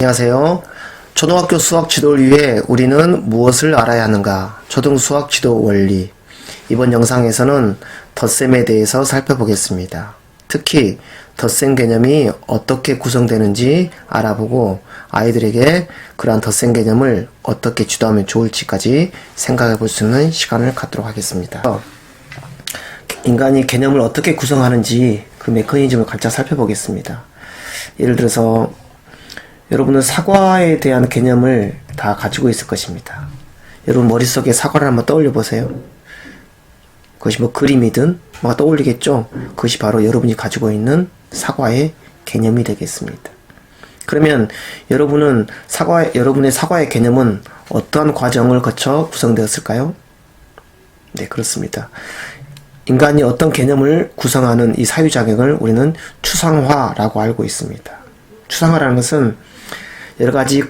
안녕하세요. 초등학교 수학 지도를 위해 우리는 무엇을 알아야 하는가? 초등수학 지도 원리. 이번 영상에서는 덧셈에 대해서 살펴보겠습니다. 특히 덧셈 개념이 어떻게 구성되는지 알아보고 아이들에게 그러한 덧셈 개념을 어떻게 지도하면 좋을지까지 생각해 볼 수 있는 시간을 갖도록 하겠습니다. 인간이 개념을 어떻게 구성하는지 그 메커니즘을 각자 살펴보겠습니다. 예를 들어서 여러분은 사과에 대한 개념을 다 가지고 있을 것입니다. 여러분 머릿속에 사과를 한번 떠올려 보세요. 그것이 뭐 그림이든 뭐가 떠올리겠죠? 그것이 바로 여러분이 가지고 있는 사과의 개념이 되겠습니다. 그러면 여러분의 사과의 개념은 어떠한 과정을 거쳐 구성되었을까요? 네, 그렇습니다. 인간이 어떤 개념을 구성하는 이 사유작용을 우리는 추상화라고 알고 있습니다. 추상화라는 것은 여러 가지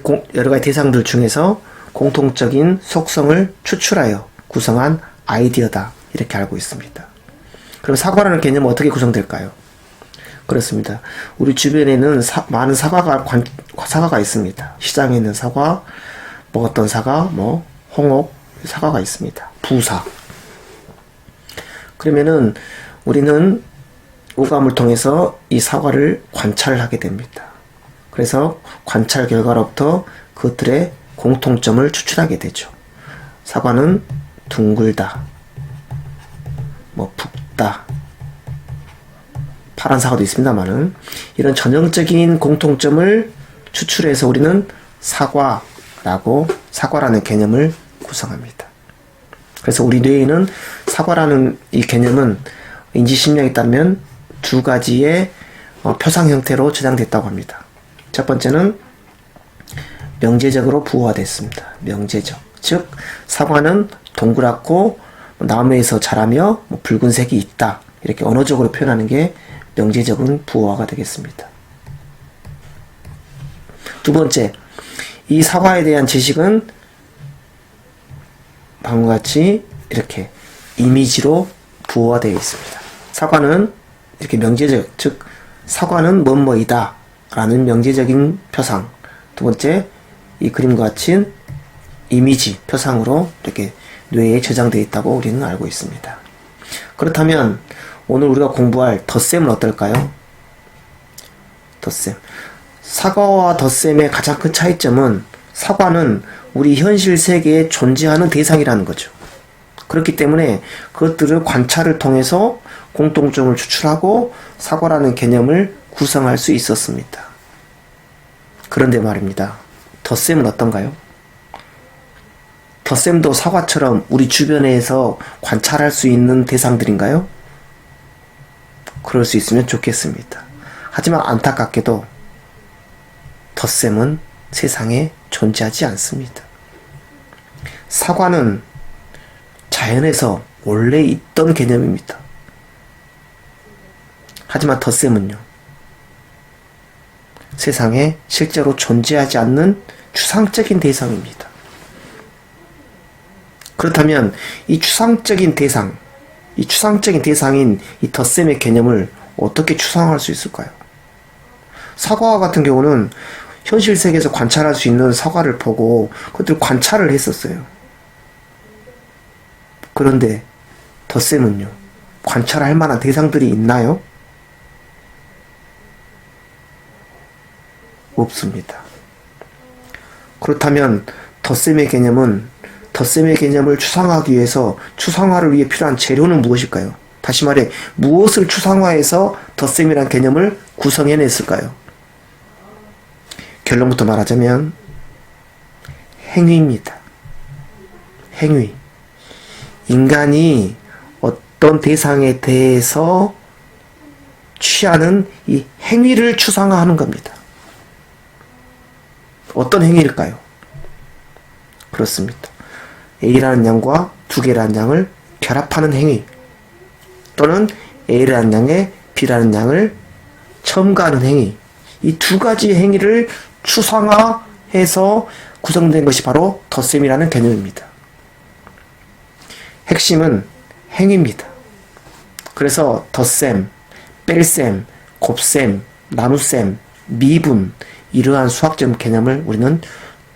대상들 중에서 공통적인 속성을 추출하여 구성한 아이디어다. 이렇게 알고 있습니다. 그럼 사과라는 개념은 어떻게 구성될까요? 그렇습니다. 우리 주변에는 많은 사과가 있습니다. 시장에 있는 사과, 먹었던 사과, 홍옥, 사과가 있습니다. 부사. 그러면은 우리는 오감을 통해서 이 사과를 관찰을 하게 됩니다. 그래서 관찰 결과로부터 그것들의 공통점을 추출하게 되죠. 사과는 둥글다, 붓다, 파란 사과도 있습니다만은 이런 전형적인 공통점을 추출해서 우리는 사과라는 개념을 구성합니다. 그래서 우리 뇌에는 사과라는 이 개념은 인지심량에 따르면 두 가지의 표상 형태로 저장됐다고 합니다. 첫 번째는 명제적으로 부호화됐습니다. 명제적. 즉 사과는 동그랗고 나무에서 자라며 붉은색이 있다. 이렇게 언어적으로 표현하는 게 명제적인 부호화가 되겠습니다. 두 번째, 이 사과에 대한 지식은 방금과 같이 이렇게 이미지로 부호화되어 있습니다. 사과는 이렇게 명제적, 즉 사과는 뭐뭐이다 라는 명제적인 표상. 두 번째, 이 그림과 같이 이미지, 표상으로 이렇게 뇌에 저장되어 있다고 우리는 알고 있습니다. 그렇다면 오늘 우리가 공부할 덧셈은 어떨까요? 덧셈. 사과와 덧셈의 가장 큰 차이점은 사과는 우리 현실 세계에 존재하는 대상이라는 거죠. 그렇기 때문에 그것들을 관찰을 통해서 공통점을 추출하고 사과라는 개념을 구성할 수 있었습니다. 그런데 말입니다. 덧셈은 어떤가요? 덧셈도 사과처럼 우리 주변에서 관찰할 수 있는 대상들인가요? 그럴 수 있으면 좋겠습니다. 하지만 안타깝게도 덧셈은 세상에 존재하지 않습니다. 사과는 자연에서 원래 있던 개념입니다. 하지만 덧셈은요, 세상에 실제로 존재하지 않는 추상적인 대상입니다. 그렇다면 이 추상적인 대상인 이 덧셈의 개념을 어떻게 추상화할 수 있을까요? 사과와 같은 경우는 현실 세계에서 관찰할 수 있는 사과를 보고 그것들 관찰을 했었어요. 그런데 덧셈은요, 관찰할 만한 대상들이 있나요? 없습니다. 그렇다면 덧셈의 개념을 추상화하기 위해서 추상화를 위해 필요한 재료는 무엇일까요? 다시 말해 무엇을 추상화해서 덧셈이란 개념을 구성해냈을까요? 결론부터 말하자면 행위입니다. 행위. 인간이 어떤 대상에 대해서 취하는 이 행위를 추상화하는 겁니다. 어떤 행위일까요? 그렇습니다. A라는 양과 두 개라는 양을 결합하는 행위, 또는 A라는 양에 B라는 양을 첨가하는 행위, 이 두 가지 행위를 추상화해서 구성된 것이 바로 덧셈이라는 개념입니다. 핵심은 행위입니다. 그래서 덧셈, 뺄셈, 곱셈, 나눗셈, 미분, 이러한 수학적 개념을 우리는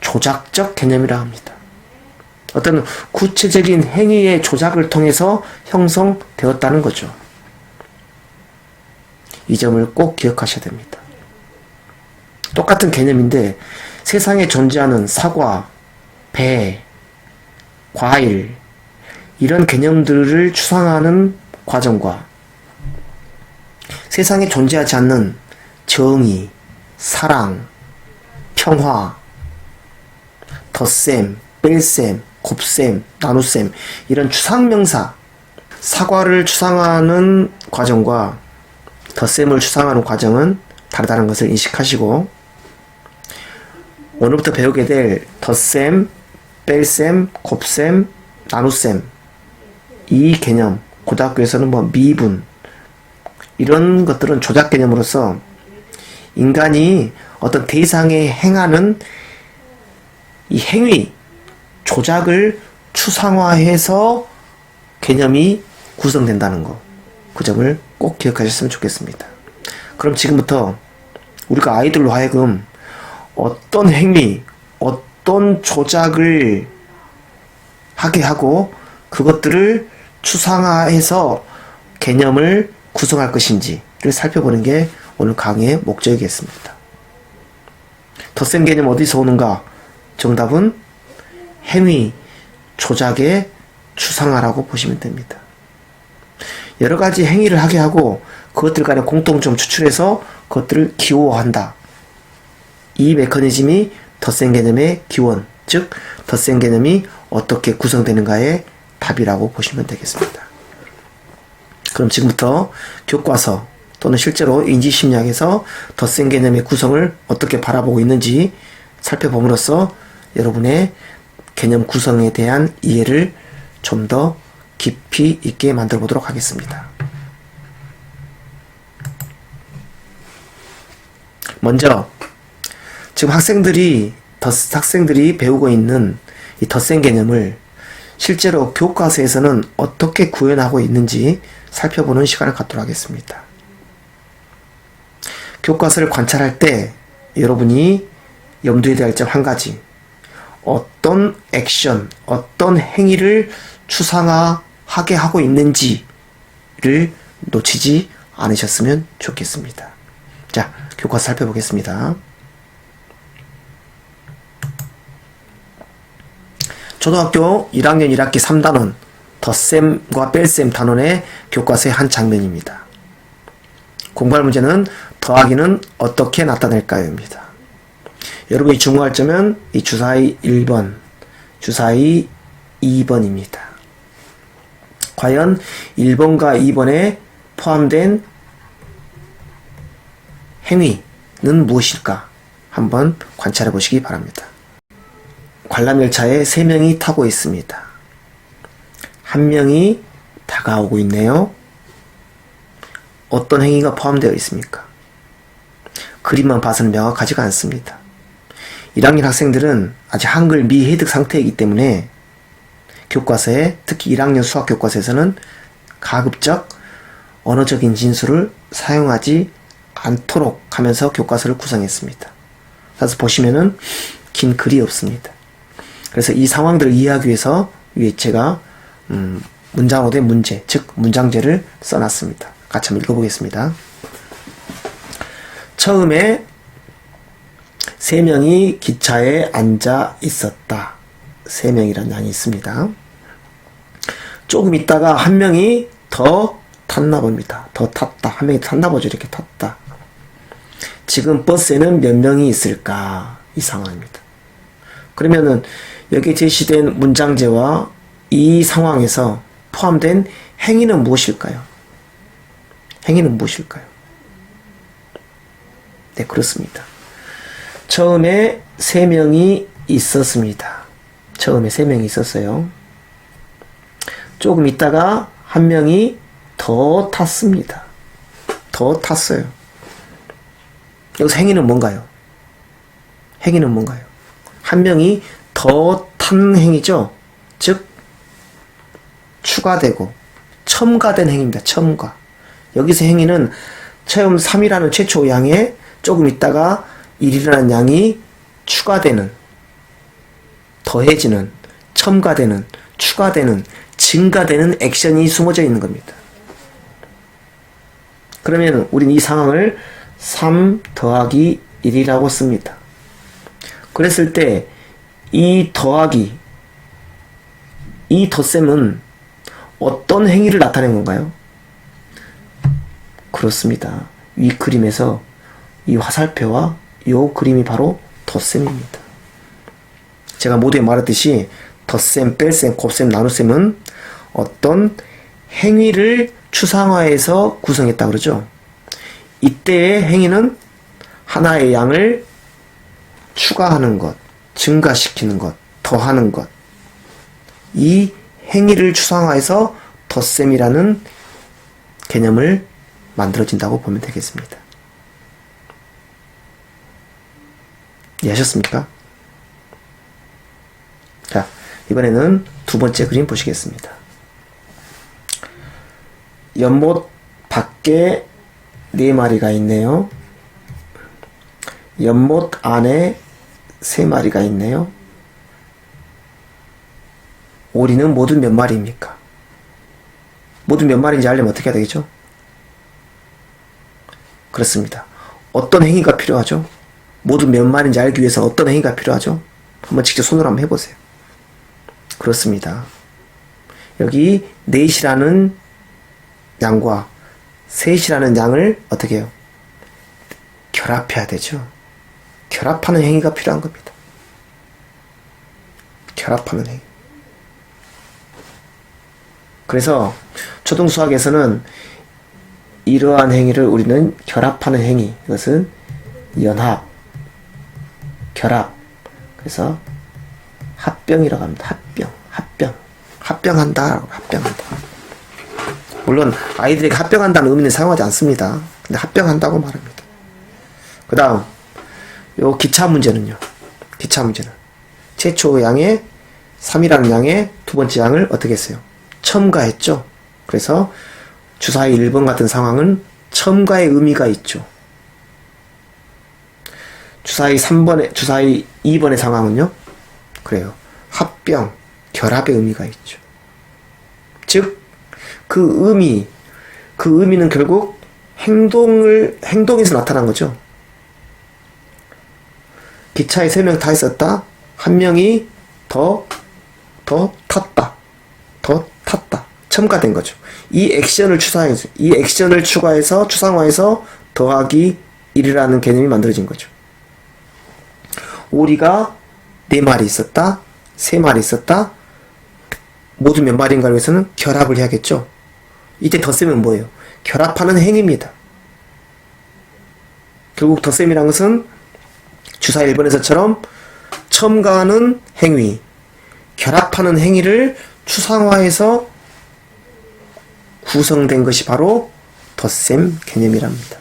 조작적 개념이라 합니다. 어떤 구체적인 행위의 조작을 통해서 형성되었다는 거죠. 이 점을 꼭 기억하셔야 됩니다. 똑같은 개념인데 세상에 존재하는 사과, 배, 과일 이런 개념들을 추상하는 과정과 세상에 존재하지 않는 정의, 사랑, 평화, 덧셈, 뺄셈, 곱셈, 나눗셈 이런 추상명사 사과를 추상하는 과정과 덧셈을 추상하는 과정은 다르다는 것을 인식하시고 오늘부터 배우게 될 덧셈, 뺄셈, 곱셈, 나눗셈 이 개념 고등학교에서는 미분 이런 것들은 조작 개념으로서 인간이 어떤 대상에 행하는 이 행위 조작을 추상화해서 개념이 구성된다는 거. 그 점을 꼭 기억하셨으면 좋겠습니다. 그럼 지금부터 우리가 아이들로 하여금 어떤 행위, 어떤 조작을 하게 하고 그것들을 추상화해서 개념을 구성할 것인지를 살펴보는 게 오늘 강의의 목적이겠습니다. 덧셈 개념 어디서 오는가? 정답은 행위, 조작의 추상화라고 보시면 됩니다. 여러 가지 행위를 하게 하고 그것들 간의 공통점 추출해서 그것들을 기호화한다. 이 메커니즘이 덧셈 개념의 기원, 즉 덧셈 개념이 어떻게 구성되는가의 답이라고 보시면 되겠습니다. 그럼 지금부터 교과서 또는 실제로 인지심리학에서 덧셈 개념의 구성을 어떻게 바라보고 있는지 살펴봄으로써 여러분의 개념 구성에 대한 이해를 좀 더 깊이 있게 만들어 보도록 하겠습니다. 먼저 지금 학생들이 배우고 있는 이 덧셈 개념을 실제로 교과서에서는 어떻게 구현하고 있는지 살펴보는 시간을 갖도록 하겠습니다. 교과서를 관찰할 때 여러분이 염두에 대할 점 한 가지, 어떤 액션, 어떤 행위를 추상화하게 하고 있는지를 놓치지 않으셨으면 좋겠습니다. 자, 교과서 살펴보겠습니다. 초등학교 1학년 1학기 3단원 덧셈과 뺄셈 단원의 교과서의 한 장면입니다. 공부할 문제는 더하기는 어떻게 나타낼까요? 입니다. 여러분이 주목할 점은 이 주사위 1번, 주사위 2번입니다. 과연 1번과 2번에 포함된 행위는 무엇일까? 한번 관찰해 보시기 바랍니다. 관람열차에 3명이 타고 있습니다. 한 명이 다가오고 있네요. 어떤 행위가 포함되어 있습니까? 그림만 봐서는 명확하지가 않습니다. 1학년 학생들은 아직 한글 미해득 상태이기 때문에 교과서에, 특히 1학년 수학 교과서에서는 가급적 언어적인 진술을 사용하지 않도록 하면서 교과서를 구성했습니다. 그래서 보시면은 긴 글이 없습니다. 그래서 이 상황들을 이해하기 위해서 위에 제가 문장으로 된 문제, 즉 문장제를 써놨습니다. 같이 한번 읽어보겠습니다. 처음에 3명이 기차에 앉아 있었다. 3명이라는 양이 있습니다. 조금 있다가 한 명이 더 탔나 봅니다. 더 탔다. 한 명이 탔나 보죠. 이렇게 탔다. 지금 버스에는 몇 명이 있을까? 이 상황입니다. 그러면은 여기에 제시된 문장제와 이 상황에서 포함된 행위는 무엇일까요? 행위는 무엇일까요? 네, 그렇습니다. 처음에 3명이 있었습니다. 처음에 3명이 있었어요. 조금 있다가 한 명이 더 탔습니다. 더 탔어요. 여기서 행위는 뭔가요? 행위는 뭔가요? 한 명이 더 탄 행위죠. 즉 추가되고 첨가된 행위입니다. 첨가. 여기서 행위는 처음 3이라는 최초 양에 조금 있다가 일이라는 양이 추가되는, 더해지는, 첨가되는, 추가되는, 증가되는 액션이 숨어져 있는 겁니다. 그러면 우린 이 상황을 3 더하기 1이라고 씁니다. 그랬을 때 이 더하기, 이 덧셈은 어떤 행위를 나타낸 건가요? 그렇습니다. 위 그림에서 이 화살표와 이 그림이 바로 덧셈입니다. 제가 모두에 말했듯이 덧셈, 뺄셈, 곱셈, 나눗셈은 어떤 행위를 추상화해서 구성했다 그러죠. 이때의 행위는 하나의 양을 추가하는 것, 증가시키는 것, 더하는 것. 이 행위를 추상화해서 덧셈이라는 개념을 만들어진다고 보면 되겠습니다. 이해하셨습니까? 자, 이번에는 두 번째 그림 보시겠습니다. 연못 밖에 4마리가 있네요. 연못 안에 3마리가 있네요. 오리는 모두 몇 마리입니까? 모두 몇 마리인지 알려면 어떻게 해야 되겠죠? 그렇습니다. 어떤 행위가 필요하죠? 모두 몇 마리인지 알기 위해서 어떤 행위가 필요하죠? 한번 직접 손으로 한번 해보세요. 그렇습니다. 여기 넷이라는 양과 셋이라는 양을 어떻게 해요? 결합해야 되죠. 결합하는 행위가 필요한 겁니다. 결합하는 행위. 그래서 초등수학에서는 이러한 행위를 우리는 결합하는 행위, 이것은 연합, 결합, 그래서 합병이라고 합니다. 합병한다. 물론 아이들에게 합병한다는 의미는 사용하지 않습니다. 근데 합병한다고 말합니다. 그 다음 요 기차 문제는요. 기차 문제는 최초 양의 3이라는 양의 두 번째 양을 어떻게 했어요? 첨가했죠. 그래서 주사위 1번 같은 상황은 첨가의 의미가 있죠. 주사위 2번의 상황은요. 그래요. 합병, 결합의 의미가 있죠. 즉, 그 의미는 결국 행동에서 나타난 거죠. 기차에 3명 타 있었다. 한 명이 더 탔다. 첨가된 거죠. 이 액션을 추가해서 추상화해서 더하기 1이라는 개념이 만들어진 거죠. 오리가 4마리 있었다. 3마리 있었다. 모두 몇 마리인가를 위해서는 결합을 해야겠죠. 이때 덧셈은 뭐예요? 결합하는 행위입니다. 결국 덧셈이란 것은 주사 1번에서처럼 첨가하는 행위, 결합하는 행위를 추상화해서 구성된 것이 바로 덧셈 개념이랍니다.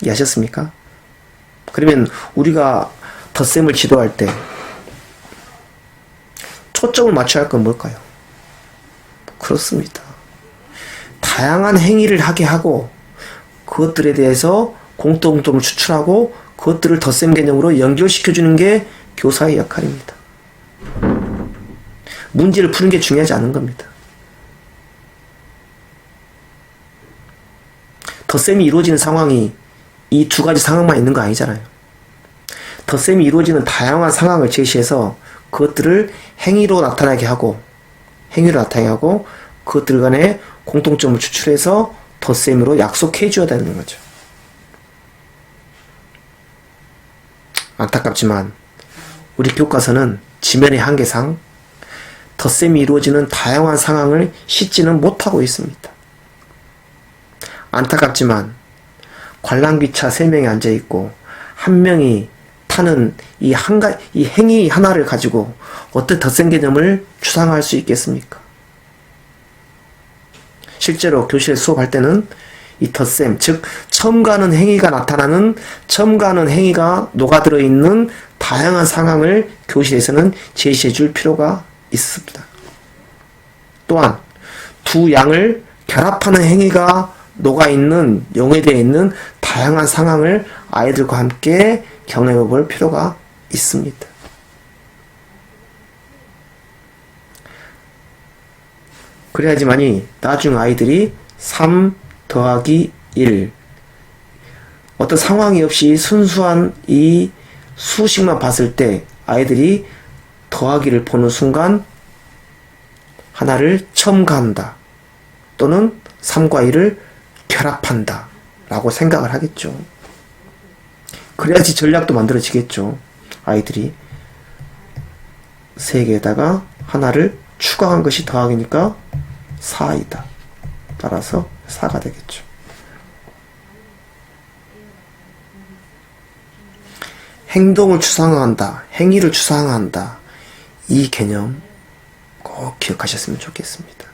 이해하셨습니까? 그러면 우리가 덧셈을 지도할 때 초점을 맞춰야 할 건 뭘까요? 그렇습니다. 다양한 행위를 하게 하고 그것들에 대해서 공통점을 추출하고 그것들을 덧셈 개념으로 연결시켜주는 게 교사의 역할입니다. 문제를 푸는 게 중요하지 않은 겁니다. 덧셈이 이루어지는 상황이 이 두 가지 상황만 있는 거 아니잖아요. 덧셈이 이루어지는 다양한 상황을 제시해서 그것들을 행위로 나타나게 하고 그것들 간에 공통점을 추출해서 덧셈으로 약속해 줘야 되는 거죠. 안타깝지만 우리 교과서는 지면의 한계상 덧셈이 이루어지는 다양한 상황을 싣지는 못하고 있습니다. 안타깝지만 관람기차 3명이 앉아있고 한 명이 타는 이 행위 하나를 가지고 어떤 덧셈 개념을 추상화할 수 있겠습니까? 실제로 교실에 수업할 때는 이 덧셈, 즉 첨가하는 행위가 나타나는 첨가하는 행위가 녹아들어 있는 다양한 상황을 교실에서는 제시해 줄 필요가 있습니다. 또한 두 양을 결합하는 행위가 녹아있는 용해되어 있는 다양한 상황을 아이들과 함께 경험해 볼 필요가 있습니다. 그래야지만이 나중 아이들이 3 더하기 1 어떤 상황이 없이 순수한 이 수식만 봤을 때 아이들이 더하기를 보는 순간 하나를 첨가한다 또는 3과 1을 결합한다 라고 생각을 하겠죠. 그래야지 전략도 만들어지겠죠. 아이들이 3개에다가 하나를 추가한 것이 더하기니까 4이다. 따라서 4가 되겠죠. 행동을 추상화한다. 행위를 추상화한다. 이 개념 꼭 기억하셨으면 좋겠습니다.